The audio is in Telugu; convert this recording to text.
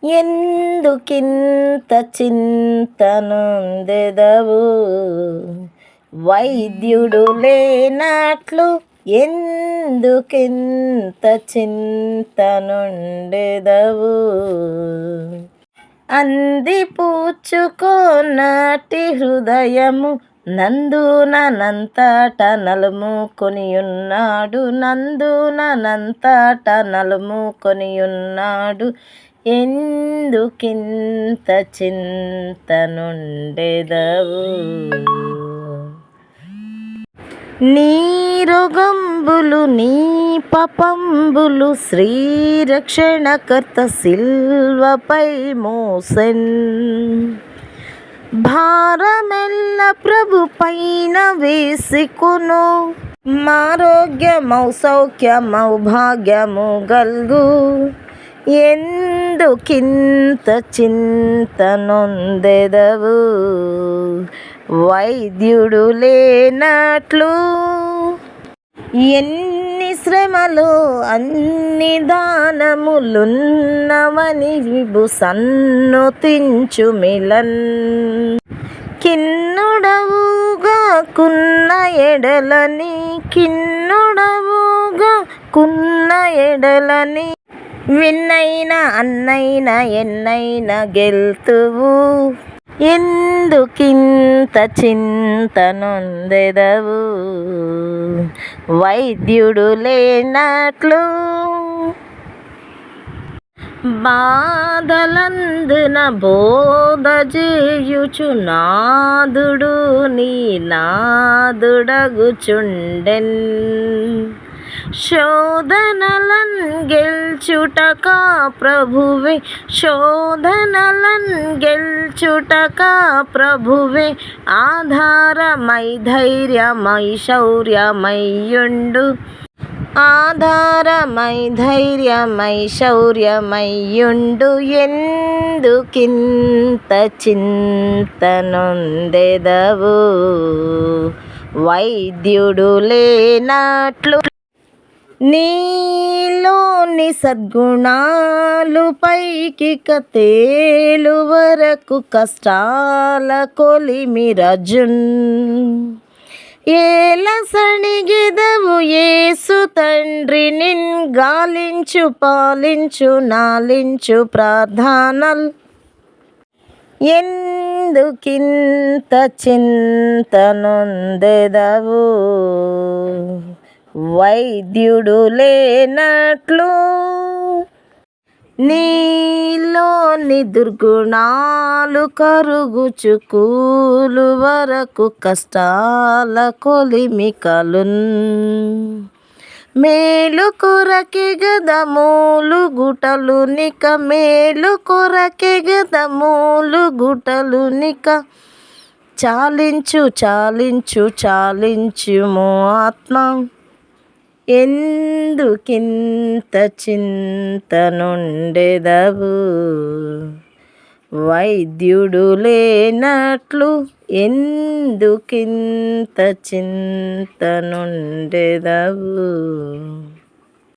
ఎందుకింత చింతనొందెదవు? వైద్యుడు లేనట్లు ఎందుకింత చింతనొందెదవు? అందిపుచ్చుకొన్నటి హృదయము నందునంతట నలుముకొనియున్నాడు, నందునంతట నలుముకొనియున్నాడు. ఎందుకింత చింతనొందెదవు? నీ రోగంబులు నీ పాపంబులు శ్రీరక్షణకర్త సిల్వపై మోసెన్. భారమెల్ల ప్రభు పైన వేసికొను, మారోగ్యమౌ సౌఖ్యమౌ భాగ్యము గల్గు. ఎందుకింత చింతనొందెదవు? వైద్యుడు లేనట్లు. ఎన్ని శ్రమలు అన్ని దానములున్నవని విభు సన్నుతించుమిలన్. కిన్నుడవుగా కున్న ఎడలని, కిన్నుడవుగా కున్న ఎడలని, విన్నైనా అన్నైనా ఎన్నైనా గెల్తువు. ఎందుకింత చింతనొందెదవు? వైద్యుడు లేనట్లు. బాధలందున బోధ చేయుచు నాదుడు నీ నాదుడగుచుండెన్. శోధనలన్ గెల్చుటకా ప్రభువే, శోధనలన్ గెల్చుటకా ప్రభువే ఆధారమై ధైర్యమై శౌర్యమయ్యుండు. ఆధారమై ధైర్యమై శౌర్యమయ్యుండు. ఎందుకింత చింతనొందెదవు? వైద్యుడు లేనట్లు. నీలోని సద్గుణాలు పైకిక తేలు వరకు కష్టాల కొలిమిరజున్. ఏల సణిగెదవు యేసు తండ్రి నిన్ గాలించు పాలించు నాలించు ప్రార్థనల్. ఎందుకింత చింతనొందెదవు? వైద్యుడు లేనట్లు. నీలోని దుర్గుణాలు కరుగుచు కూలు వరకు కష్టాల కొలిమికలున్. మేలు కొరకే గదా మూలుగుటలు నిక, మేలు కొరకే గదా మూలుగుటలు నిక. చాలించు చాలించు చాలించుము ఆత్మ. ఎందుకింత చింతనొందెదవు? వైద్యుడు లేనట్లు. ఎందుకింత చింతనొందెదవు?